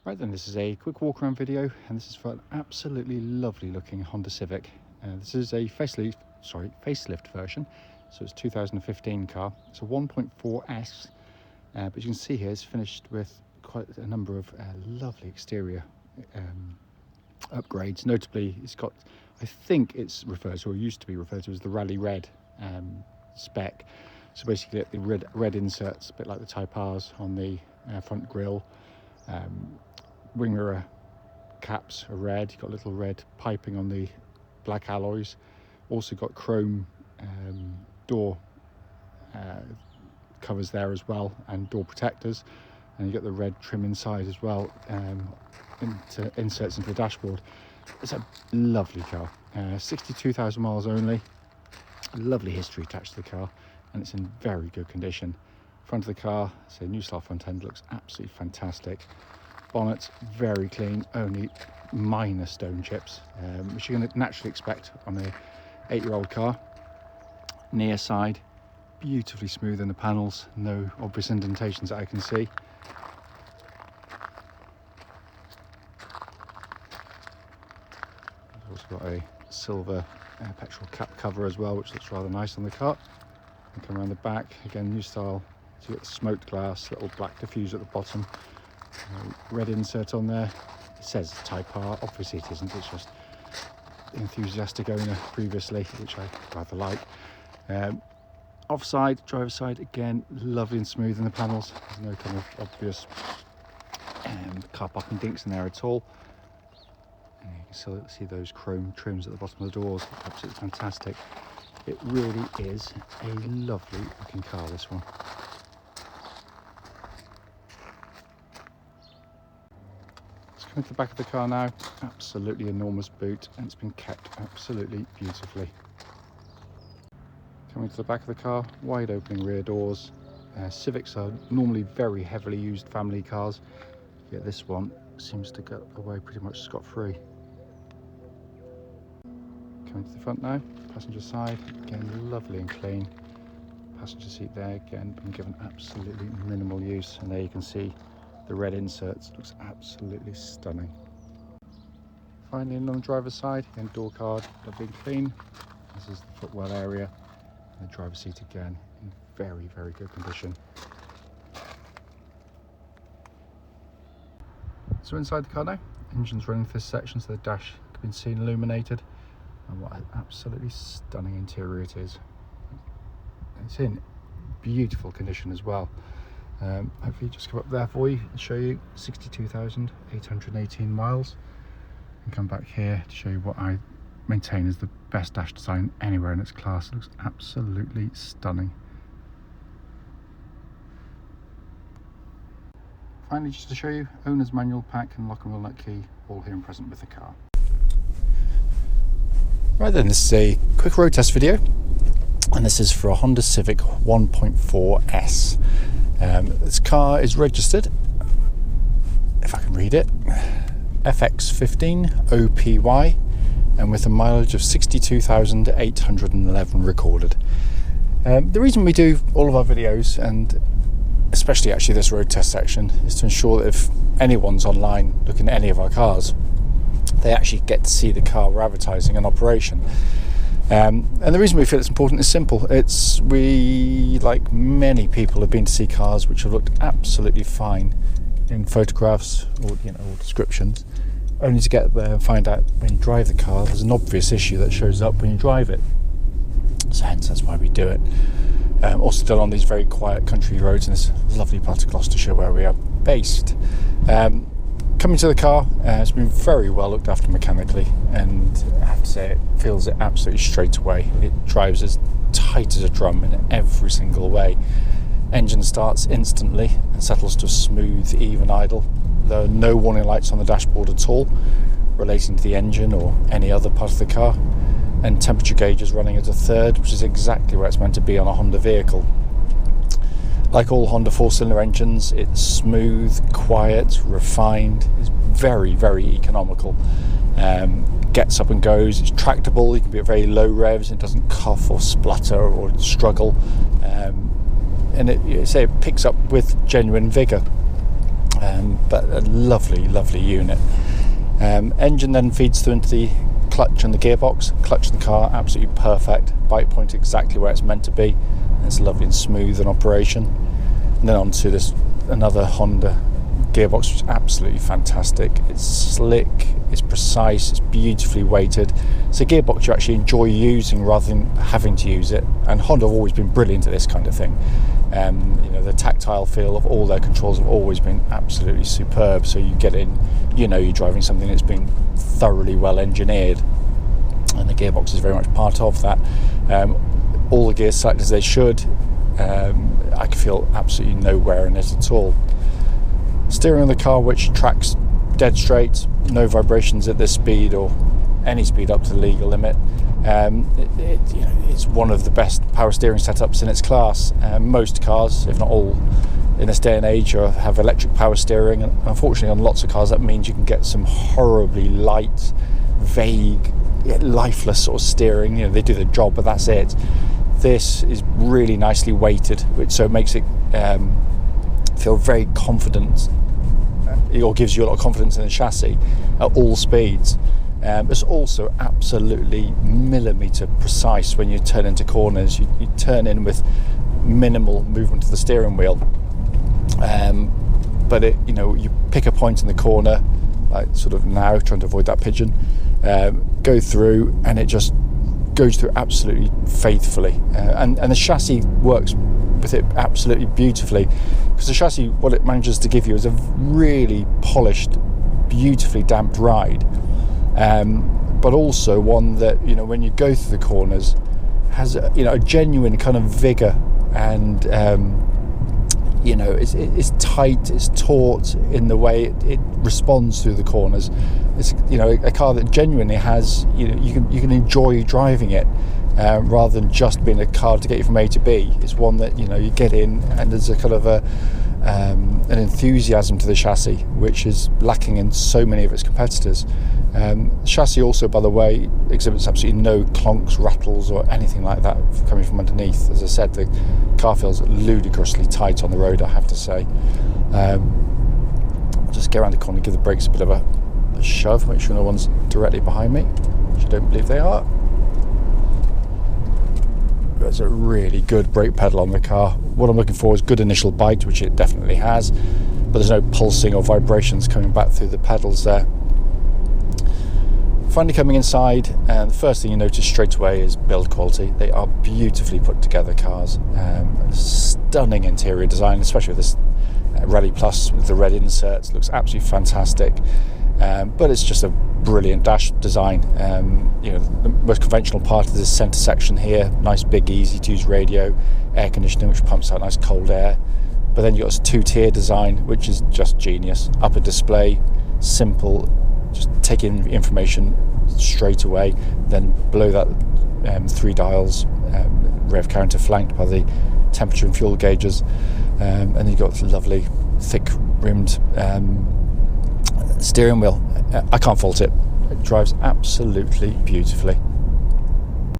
Right then, this is a quick walk around video, and this is for an absolutely lovely looking Honda Civic. This is a facelift version, so it's a 2015 car. It's a 1.4S, but you can see here it's finished with quite a number of lovely exterior upgrades. Notably, it's got, I think it's referred to, or used to be referred to as the Rally Red spec. So basically the red inserts, a bit like the Type R's on the front grille. Wing mirror caps are red. You've got little red piping on the black alloys. Also got chrome door covers there as well, and door protectors. And you got the red trim inside as well, inserts into the dashboard. It's a lovely car. 62,000 miles only. Lovely history attached to the car, and it's in very good condition. Front of the car, it's a new style front end, looks absolutely fantastic. Bonnet very clean, only minor stone chips, which you're going to naturally expect on a 8-year-old car. Near side, beautifully smooth in the panels, no obvious indentations that I can see. It's also got a silver petrol cap cover as well, which looks rather nice on the car. And come around the back, again new style, so you've got the smoked glass, little black diffuser at the bottom. Red insert on there. It says Type R, obviously it isn't, it's just the enthusiastic owner previously, which I rather like. Offside, driver's side, again lovely and smooth in the panels. There's no kind of obvious car parking dinks in there at all. And you can still see those chrome trims at the bottom of the doors, absolutely fantastic. It really is a lovely looking car, this one. Coming to the back of the car now, absolutely enormous boot, and it's been kept absolutely beautifully. Coming to the back of the car, wide opening rear doors. Civics are normally very heavily used family cars, yet this one seems to get away pretty much scot-free. Coming to the front now, passenger side, again lovely and clean. Passenger seat there, again been given absolutely minimal use, and there you can see the red inserts, looks absolutely stunning. Finally, on the driver's side, again door card, lovely and clean. This is the footwell area, and the driver's seat again in very, very good condition. So inside the car now, engine's running through this section, so the dash can be seen illuminated, and what an absolutely stunning interior it is. It's in beautiful condition as well. Hopefully just come up there for you and show you 62,818 miles, and come back here to show you what I maintain is the best dash design anywhere in its class. It looks absolutely stunning. Finally, just to show you, owner's manual pack and lock and wheel nut key, all here and present with the car. Right then, this is a quick road test video, and this is for a Honda Civic 1.4S. This car is registered, if I can read it, FX15OPY, and with a mileage of 62,811 recorded. The reason we do all of our videos, and especially actually this road test section, is to ensure that if anyone's online looking at any of our cars, they actually get to see the car we're advertising in operation. And the reason we feel it's important is simple. We, like many people, have been to see cars which have looked absolutely fine in photographs or or descriptions, only to get there and find out when you drive the car there's an obvious issue that shows up when you drive it. So hence that's why we do it. Also done on these very quiet country roads in this lovely part of Gloucestershire where we are based. Coming to the car, it's been very well looked after mechanically, and I have to say it feels it absolutely straight away. It drives as tight as a drum in every single way. Engine starts instantly and settles to a smooth, even idle. There are no warning lights on the dashboard at all relating to the engine or any other part of the car, and temperature gauge is running at a third, which is exactly where it's meant to be on a Honda vehicle. Like all Honda 4-cylinder engines, it's smooth, quiet, refined. It's very, very economical. Gets up and goes. It's tractable. You can be at very low revs. It doesn't cough or splutter or struggle. And it picks up with genuine vigour. but a lovely unit. Engine then feeds through into the clutch and the gearbox. Clutch in the car, absolutely perfect. Bike point exactly where it's meant to be. It's lovely and smooth in operation. And then onto this another Honda gearbox, which is absolutely fantastic. It's slick, it's precise, it's beautifully weighted. It's a gearbox you actually enjoy using rather than having to use it. And Honda have always been brilliant at this kind of thing. The tactile feel of all their controls have always been absolutely superb. So you get in, you're driving something that's been thoroughly well engineered, and the gearbox is very much part of that. All the gears selected as they should. I can feel absolutely no wear in it at all. Steering of the car, which tracks dead straight, no vibrations at this speed or any speed up to the legal limit. It's one of the best power steering setups in its class. Most cars, if not all, in this day and age have electric power steering, and unfortunately on lots of cars that means you can get some horribly light, vague, yet lifeless sort of steering. They do the job, but that's it. This is really nicely weighted, which so makes it feel very confident. It gives you a lot of confidence in the chassis at all speeds. It's also absolutely millimetre precise when you turn into corners. You turn in with minimal movement of the steering wheel, but you pick a point in the corner, like sort of now, trying to avoid that pigeon, go through, and it just goes through absolutely faithfully, and the chassis works with it absolutely beautifully, because the chassis, what it manages to give you is a really polished, beautifully damped ride, but also one that when you go through the corners has a genuine kind of vigour, and it's tight, it's taut in the way it responds through the corners. It's a car that genuinely has you can enjoy driving it, rather than just being a car to get you from A to B. It's one that you get in, and there's a kind of an enthusiasm to the chassis which is lacking in so many of its competitors. The chassis also, by the way, exhibits absolutely no clonks, rattles or anything like that coming from underneath. As I said, the car feels ludicrously tight on the road, I have to say. Just get around the corner, give the brakes a bit of a shove, make sure no one's directly behind me, which I don't believe they are. There's a really good brake pedal on the car. What I'm looking for is good initial bite, which it definitely has, but there's no pulsing or vibrations coming back through the pedals there. Finally coming inside, and the first thing you notice straight away is build quality. They are beautifully put together cars. Stunning interior design, especially with this Rally Plus with the red inserts. Looks absolutely fantastic. But it's just a brilliant dash design. The most conventional part of this centre section here, nice big easy to use radio, air conditioning which pumps out nice cold air. But then you've got this two-tier design, which is just genius. Upper display, simple, just take in information straight away. Then below that, 3 dials, rev counter flanked by the temperature and fuel gauges, and then you've got this lovely thick rimmed steering wheel. I can't fault it. It drives absolutely beautifully.